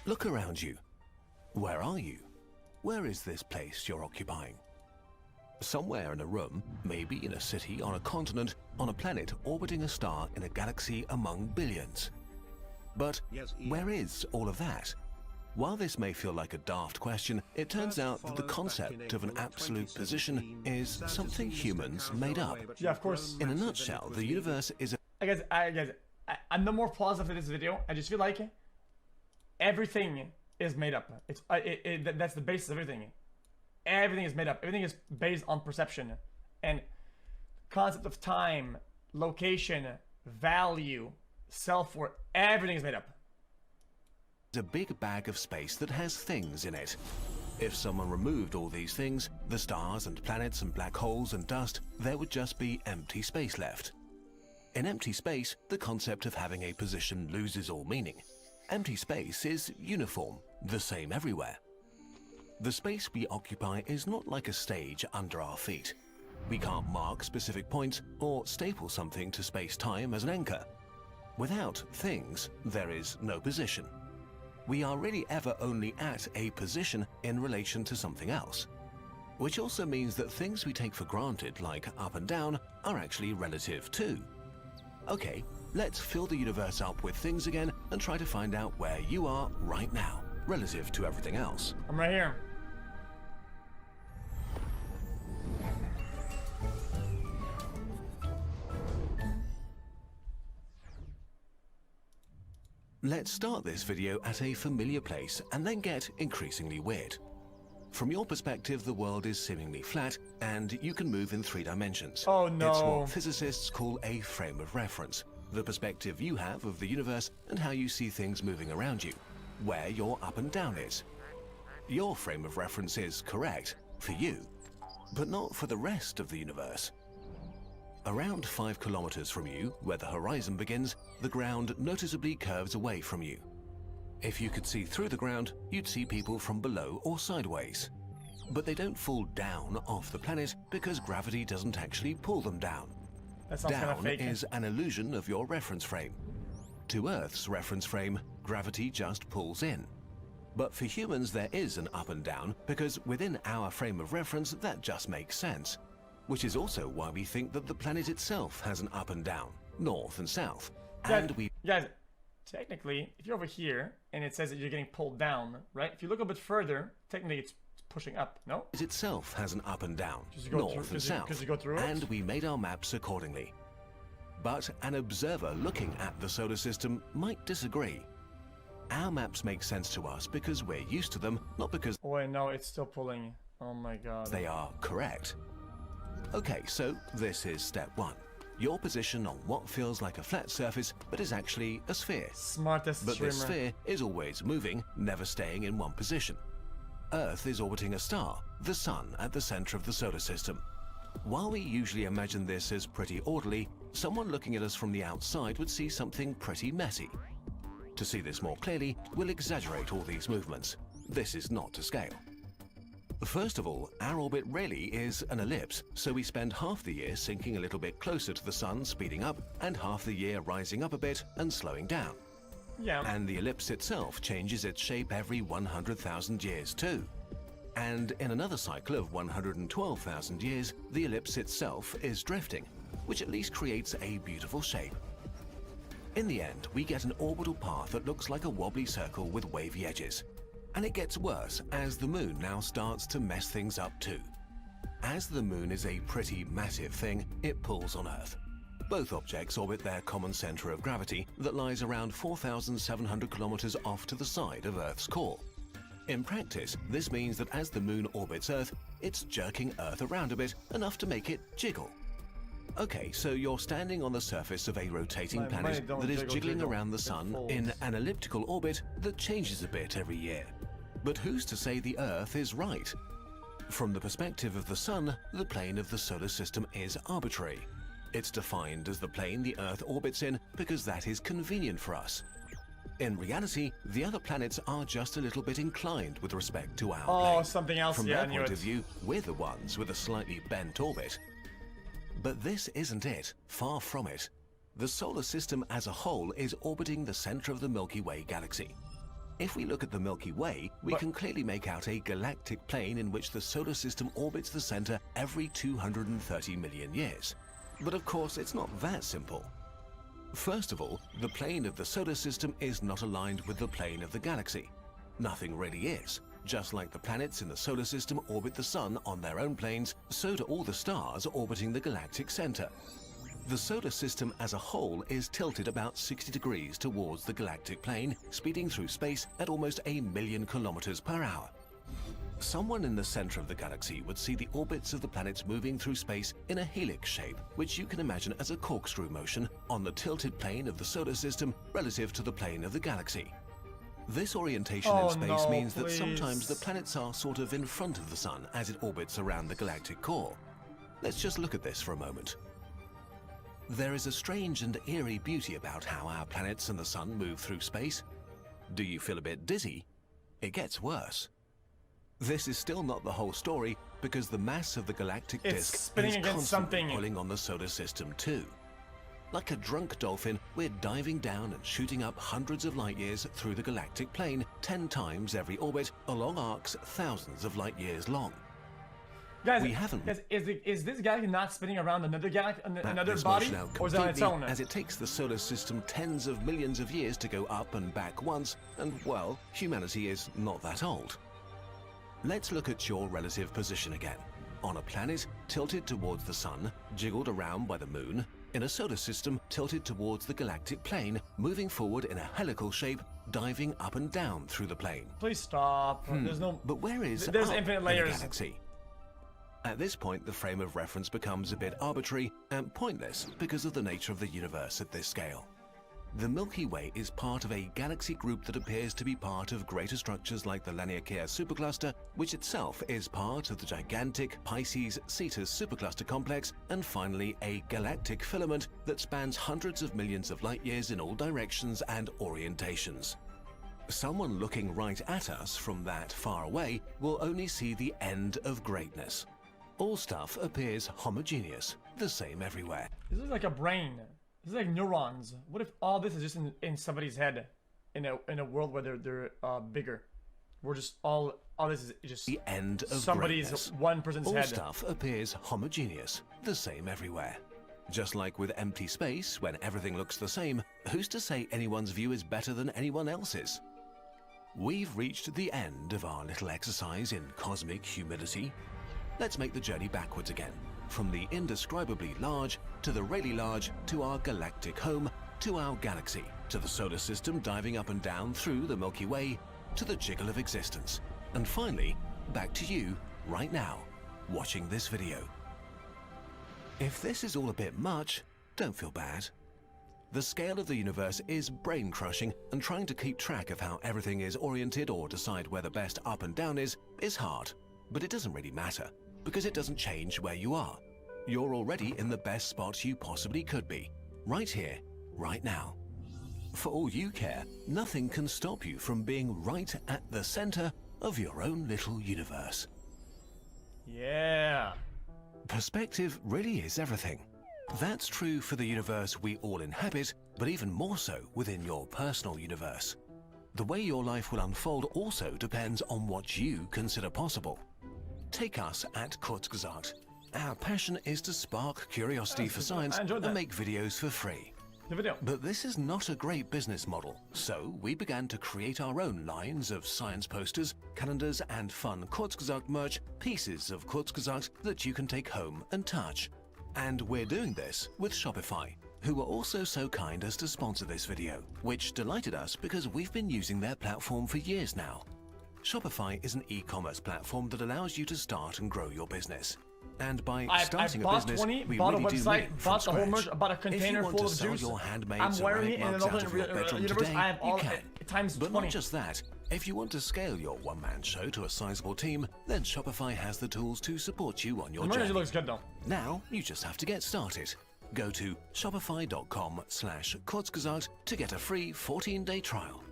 Look around you. Where are you? Where is this place you're occupying? Somewhere in a room, maybe in a city, on a continent, on a planet orbiting a star in a galaxy among billions. But where is all of that? While this may feel like a daft question, it turns out that the concept of an absolute position is something humans made up. Yeah, of course. In a nutshell, the universe is a... I'm no more positive in this video. I just feel like everything is made up. That's the basis of everything. Everything is made up. Everything is based on perception. And concept of time, location, value, self-worth, everything is made up. a big bag of space that has things in it. If someone removed all these things, the stars and planets and black holes and dust, there would just be empty space left. In empty space, the concept of having a position loses all meaning. Empty space is uniform, the same everywhere. The space we occupy is not like a stage under our feet. We can't mark specific points or staple something to space-time as an anchor. Without things, there is no position. We are really ever only at a position in relation to something else. Which also means that things we take for granted, like up and down, are actually relative too. Okay, let's fill the universe up with things again and try to find out where you are right now, relative to everything else. I'm right here. Let's start this video at a familiar place and then get increasingly weird. From your perspective, the world is seemingly flat and you can move in 3 dimensions. Oh no. It's what physicists call a frame of reference, the perspective you have of the universe and how you see things moving around you, where your up and down is. Your frame of reference is correct for you, but not for the rest of the universe. Around 5 kilometers from you, where the horizon begins, the ground noticeably curves away from you. If you could see through the ground, you'd see people from below or sideways. But they don't fall down off the planet because gravity doesn't actually pull them down. That sounds kind of Down fake. is an illusion of your reference frame. To Earth's reference frame, gravity just pulls in. But for humans there is an up and down because within our frame of reference that just makes sense. Which is also why we think that the planet itself has an up and down, north and south. Guys, technically, if you're over here and it says that you're getting pulled down, right? If you look a bit further, technically it's pushing up, no? It itself has an up and down, north and south, because you go through it? and we made our maps accordingly. But an observer looking at the solar system might disagree. Our maps make sense to us because we're used to them, not because Oh wait, no, it's still pulling. Oh my god. they are correct. Okay, so this is step 1. Your position on what feels like a flat surface but is actually a sphere. Smartest But streamer. this sphere is always moving, never staying in one position. Earth is orbiting a star, the Sun, at the center of the solar system. While we usually imagine this as pretty orderly, someone looking at us from the outside would see something pretty messy. To see this more clearly, we'll exaggerate all these movements. This is not to scale. First of all, our orbit really is an ellipse, so we spend half the year sinking a little bit closer to the Sun, speeding up, and half the year rising up a bit and slowing down. Yeah. And the ellipse itself changes its shape every 100,000 years too. And in another cycle of 112,000 years, the ellipse itself is drifting, which at least creates a beautiful shape. In the end, we get an orbital path that looks like a wobbly circle with wavy edges. And it gets worse as the moon now starts to mess things up too. As the moon is a pretty massive thing, it pulls on Earth. Both objects orbit their common center of gravity that lies around 4,700 kilometers off to the side of Earth's core. In practice, this means that as the moon orbits Earth, it's jerking Earth around a bit, enough to make it jiggle. Okay, so you're standing on the surface of a rotating planet that is jiggling around the Sun in an elliptical orbit that changes a bit every year. But who's to say the Earth is right? From the perspective of the Sun, the plane of the solar system is arbitrary. It's defined as the plane the Earth orbits in because that is convenient for us. In reality, the other planets are just a little bit inclined with respect to our plane. Something else. From Yeah, their I knew point it. of view, we're the ones with a slightly bent orbit. But this isn't it, far from it. The solar system as a whole is orbiting the center of the Milky Way galaxy. If we look at the Milky Way, we can clearly make out a galactic plane in which the solar system orbits the center every 230 million years. But of course, it's not that simple. First of all, the plane of the solar system is not aligned with the plane of the galaxy. Nothing really is. Just like the planets in the solar system orbit the sun on their own planes, so do all the stars orbiting the galactic center. The solar system as a whole is tilted about 60 degrees towards the galactic plane, speeding through space at almost 1,000,000 kilometers per hour. Someone in the center of the galaxy would see the orbits of the planets moving through space in a helix shape, which you can imagine as a corkscrew motion on the tilted plane of the solar system relative to the plane of the galaxy. This orientation in space means that sometimes the planets are sort of in front of the sun as it orbits around the galactic core. Let's just look at this for a moment. There is a strange and eerie beauty about how our planets and the sun move through space. Do you feel a bit dizzy? It gets worse. This is still not the whole story, because the mass of the galactic disk is constantly pulling on the solar system too. Like a drunk dolphin, we're diving down and shooting up hundreds of light years through the galactic plane 10 times every orbit along arcs thousands of light years long. Guys, is this galaxy not spinning around another galaxy, another body, or is it on its own? As it takes the solar system tens of millions of years to go up and back once, and well, humanity is not that old. Let's look at your relative position again. On a planet tilted towards the sun, jiggled around by the moon, in a solar system tilted towards the galactic plane, moving forward in a helical shape, diving up and down through the plane. Please stop. There's no... But where is there's infinite layers in the galaxy? At this point, the frame of reference becomes a bit arbitrary and pointless because of the nature of the universe at this scale. The Milky Way is part of a galaxy group that appears to be part of greater structures like the Laniakea supercluster, which itself is part of the gigantic Pisces-Cetus supercluster complex, and finally a galactic filament that spans hundreds of millions of light years in all directions and orientations. Someone looking right at us from that far away will only see the end of greatness. All stuff appears homogeneous, the same everywhere. This is like a brain. This is like neurons. What if all this is just in somebody's head, in a world where they're bigger? We're just all this is just the end of somebody's greatness. one person's head. All stuff appears homogeneous, the same everywhere. Just like with empty space, when everything looks the same, who's to say anyone's view is better than anyone else's? We've reached the end of our little exercise in cosmic humility. Let's make the journey backwards again, from the indescribably large to the really large to our galactic home, to our galaxy, to the solar system diving up and down through the Milky Way, to the jiggle of existence, and finally, back to you right now, watching this video. If this is all a bit much, don't feel bad. The scale of the universe is brain-crushing, and trying to keep track of how everything is oriented or decide where the best up and down is hard. But it doesn't really matter, because it doesn't change where you are. You're already in the best spot you possibly could be, right here, right now. For all you care, nothing can stop you from being right at the center of your own little universe. Yeah. Perspective really is everything. That's true for the universe we all inhabit, but even more so within your personal universe. The way your life will unfold also depends on what you consider possible. Take us at Kurzgesagt. Our passion is to spark curiosity for science and make videos for free. But this is not a great business model, so we began to create our own lines of science posters, calendars and fun Kurzgesagt merch, pieces of Kurzgesagt that you can take home and touch. And we're doing this with Shopify, who were also so kind as to sponsor this video, which delighted us because we've been using their platform for years now. Shopify is an e-commerce platform that allows you to start and grow your business. And by starting a business, we really do make it from scratch. Bought a container full of juice. I'm wearing it in an alternate universe. I have all times 20. But not just that. If you want to scale your one-man show to a sizable team, then Shopify has the tools to support you on your journey. Looks good though. Now you just have to get started. Go to shopify.com/Kurzgesagt to get a free 14-day trial.